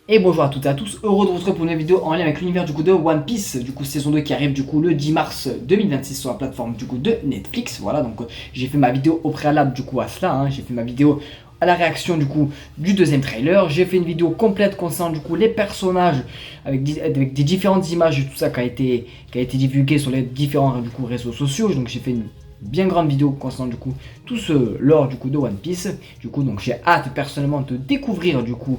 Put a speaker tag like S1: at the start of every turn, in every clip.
S1: Et bonjour à toutes et à tous, heureux de vous retrouver pour une nouvelle vidéo en lien avec l'univers du coup de One Piece, du coup saison 2 qui arrive du coup le 10 mars 2026 sur la plateforme du coup de Netflix. Voilà, donc j'ai fait ma vidéo au préalable du coup à cela, j'ai fait ma vidéo à la réaction du coup du deuxième trailer. J'ai fait une vidéo complète concernant du coup les personnages avec des différentes images et tout ça qui a été divulgué sur les différents du coup réseaux sociaux. Donc j'ai fait une bien grande vidéo concernant du coup tout ce lore du coup de One Piece. Du coup donc j'ai hâte personnellement de découvrir du coup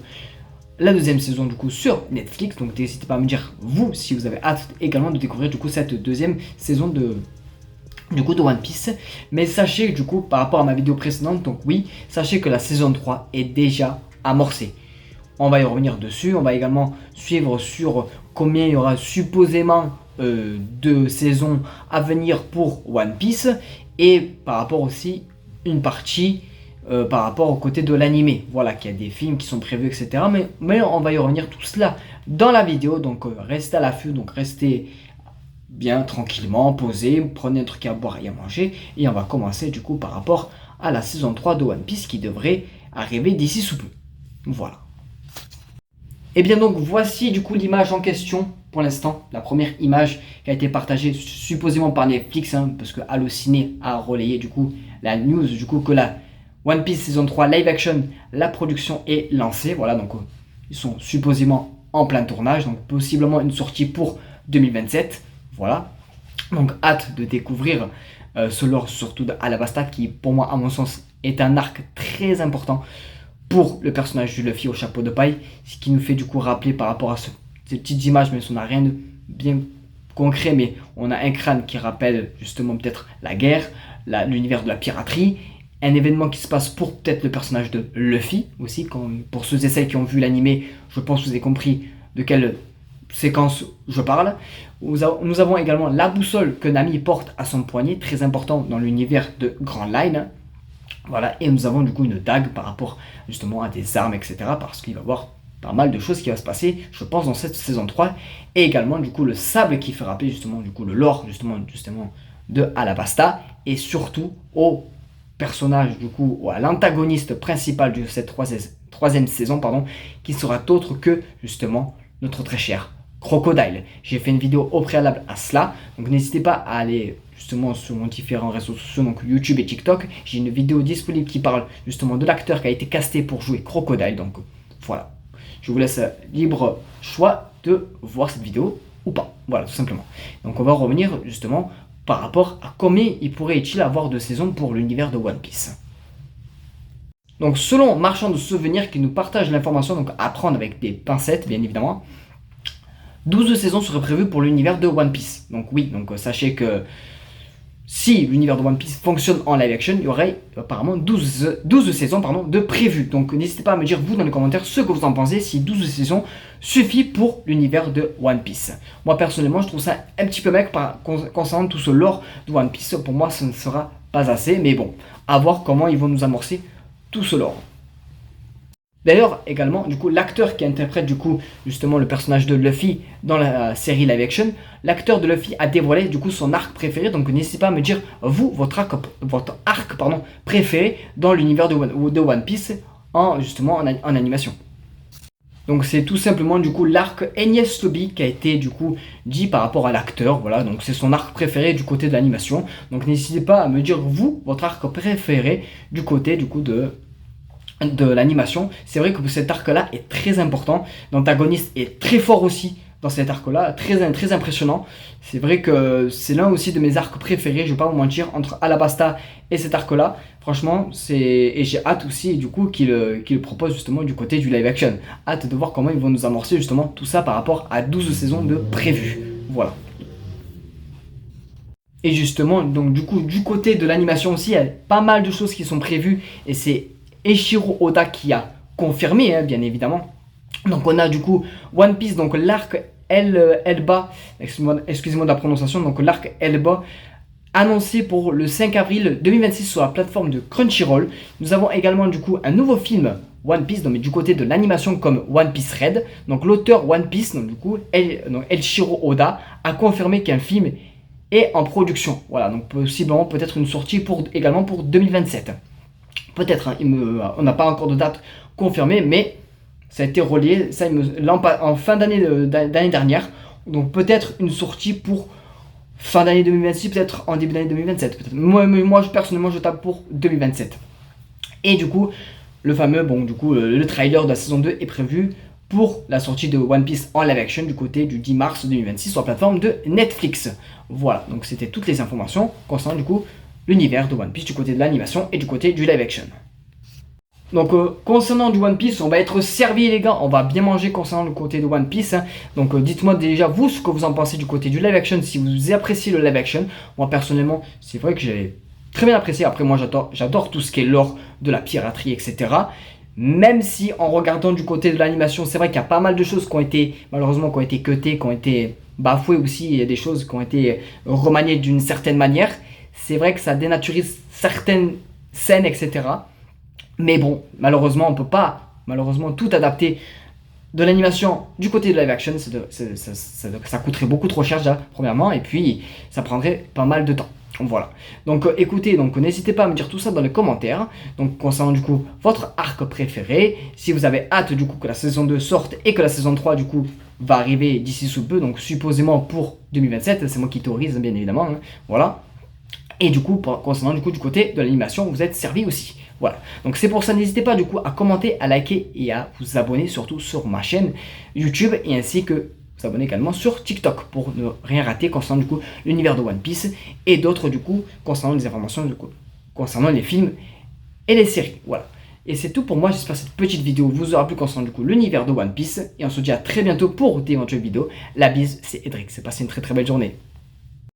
S1: la deuxième saison du coup sur Netflix. Donc n'hésitez pas à me dire vous si vous avez hâte également de découvrir du coup cette deuxième saison de One Piece. Mais sachez du coup par rapport à ma vidéo précédente, donc oui, sachez que la saison 3 est déjà amorcée. On va y revenir dessus, on va également suivre sur combien il y aura supposément de saisons à venir pour One Piece. Et par rapport aussi une partie par rapport au côté de l'animé. Voilà, qu'il y a des films qui sont prévus, etc. Mais on va y revenir tout cela dans la vidéo. Donc restez à l'affût, donc restez bien tranquillement, posez, prenez un truc à boire et à manger. Et on va commencer du coup par rapport à la saison 3 de One Piece qui devrait arriver d'ici sous peu. Voilà. Et bien donc voici du coup l'image en question pour l'instant, la première image qui a été partagée supposément par Netflix, parce que Allociné a relayé du coup la news du coup que la One Piece saison 3 live action, la production est lancée. Voilà, donc ils sont supposément en plein tournage, donc possiblement une sortie pour 2027. Voilà, donc hâte de découvrir ce lore, surtout d'Alabasta, qui pour moi, à mon sens, est un arc très important pour le personnage du Luffy au chapeau de paille, ce qui nous fait du coup rappeler par rapport à ces petites images, même si on n'a rien de bien concret, mais on a un crâne qui rappelle justement peut-être la guerre, l'univers de la piraterie, un événement qui se passe pour peut-être le personnage de Luffy aussi. Pour ceux et celles qui ont vu l'animé, je pense que vous avez compris de quelle séquence je parle. Nous avons également la boussole que Nami porte à son poignet, très important dans l'univers de Grand Line. Voilà, et nous avons du coup une dague par rapport justement à des armes, etc. Parce qu'il va y avoir pas mal de choses qui va se passer, je pense, dans cette saison 3. Et également du coup le sable qui fait rappeler justement du coup le lore justement de Alabasta. Et surtout au personnage du coup, ou à l'antagoniste principal de cette troisième saison, qui sera autre que justement notre très cher Crocodile. J'ai fait une vidéo au préalable à cela, donc n'hésitez pas à aller justement sur mon différents réseaux sociaux, donc YouTube et TikTok. J'ai une vidéo disponible qui parle justement de l'acteur qui a été casté pour jouer Crocodile, donc voilà. Je vous laisse libre choix de voir cette vidéo ou pas, voilà, tout simplement. Donc on va revenir justement par rapport à combien il pourrait-il avoir de saisons pour l'univers de One Piece. Donc selon Marchand de Souvenirs qui nous partage l'information, donc à prendre avec des pincettes bien évidemment, 12 saisons seraient prévues pour l'univers de One Piece. Donc oui, donc sachez que si l'univers de One Piece fonctionne en live action, il y aurait apparemment 12 saisons de prévues. Donc n'hésitez pas à me dire vous dans les commentaires ce que vous en pensez, si 12 saisons suffit pour l'univers de One Piece. Moi personnellement je trouve ça un petit peu mec concernant tout ce lore de One Piece. Pour moi ce ne sera pas assez, mais bon, à voir comment ils vont nous amorcer tout ce lore. D'ailleurs, également, du coup, l'acteur qui interprète du coup justement le personnage de Luffy dans la série live action, l'acteur de Luffy a dévoilé du coup son arc préféré. Donc n'hésitez pas à me dire vous votre arc préféré dans l'univers de One Piece justement en animation. Donc c'est tout simplement du coup l'arc Enies Lobby qui a été du coup dit par rapport à l'acteur. Voilà, donc c'est son arc préféré du côté de l'animation. Donc n'hésitez pas à me dire vous votre arc préféré du côté du coup de l'animation. C'est vrai que cet arc là est très important, l'antagoniste est très fort aussi dans cet arc là, très impressionnant. C'est vrai que c'est l'un aussi de mes arcs préférés, je vais pas vous mentir, entre Alabasta et cet arc là, franchement et j'ai hâte aussi du coup qu'il le propose justement du côté du live action. Hâte de voir comment ils vont nous amorcer justement tout ça par rapport à 12 saisons de prévues. Voilà. Et justement, donc du coup, du côté de l'animation aussi, il y a pas mal de choses qui sont prévues et c'est Eiichiro Oda qui a confirmé, bien évidemment. Donc on a du coup One Piece, donc l'arc Elba, excusez-moi de la prononciation, donc l'arc Elba annoncé pour le 5 avril 2026 sur la plateforme de Crunchyroll. Nous avons également du coup un nouveau film One Piece, donc, mais du côté de l'animation comme One Piece Red. Donc l'auteur One Piece, donc du coup Eiichiro Oda a confirmé qu'un film est en production. Voilà, donc possiblement peut-être une sortie également pour 2027. Peut-être, on n'a pas encore de date confirmée, mais Ça a été relié, ça, en fin d'année dernière. Donc peut-être une sortie pour fin d'année 2026, peut-être en début d'année 2027. Peut-être. Moi, personnellement, je tape pour 2027. Et du coup, le fameux, bon, du coup, le trailer de la saison 2 est prévu pour la sortie de One Piece en live action du côté du 10 mars 2026 sur la plateforme de Netflix. Voilà, donc c'était toutes les informations concernant du coup l'univers de One Piece du côté de l'animation et du côté du live action. Donc concernant du One Piece, on va être servi les gars, on va bien manger concernant le côté de One Piece. Hein. Donc dites-moi déjà vous ce que vous en pensez du côté du live action, si vous appréciez le live action. Moi personnellement, c'est vrai que j'ai très bien apprécié. Après moi j'adore tout ce qui est lore de la piraterie, etc. Même si en regardant du côté de l'animation, c'est vrai qu'il y a pas mal de choses qui ont été malheureusement qui ont été cutées, qui ont été bafouées aussi. Il y a des choses qui ont été remaniées d'une certaine manière. C'est vrai que ça dénaturise certaines scènes, etc. Mais bon, malheureusement, on peut pas tout adapter de l'animation du côté de live action. Ça coûterait beaucoup trop cher déjà, premièrement, et puis ça prendrait pas mal de temps. Voilà. Donc écoutez, donc n'hésitez pas à me dire tout ça dans les commentaires. Donc concernant du coup votre arc préféré, si vous avez hâte du coup que la saison 2 sorte et que la saison 3 du coup va arriver d'ici sous peu, donc supposément pour 2027, c'est moi qui théorise bien évidemment. Hein, voilà. Et du coup, concernant du coup du côté de l'animation, vous êtes servi aussi. Voilà. Donc c'est pour ça, n'hésitez pas du coup à commenter, à liker et à vous abonner surtout sur ma chaîne YouTube et ainsi que vous abonner également sur TikTok pour ne rien rater concernant du coup l'univers de One Piece et d'autres du coup concernant les informations du coup concernant les films et les séries. Voilà. Et c'est tout pour moi, j'espère que cette petite vidéo vous aura plu concernant du coup l'univers de One Piece et on se dit à très bientôt pour d'éventuelles vidéos. La bise, c'est Edric, c'est passé une très très belle journée.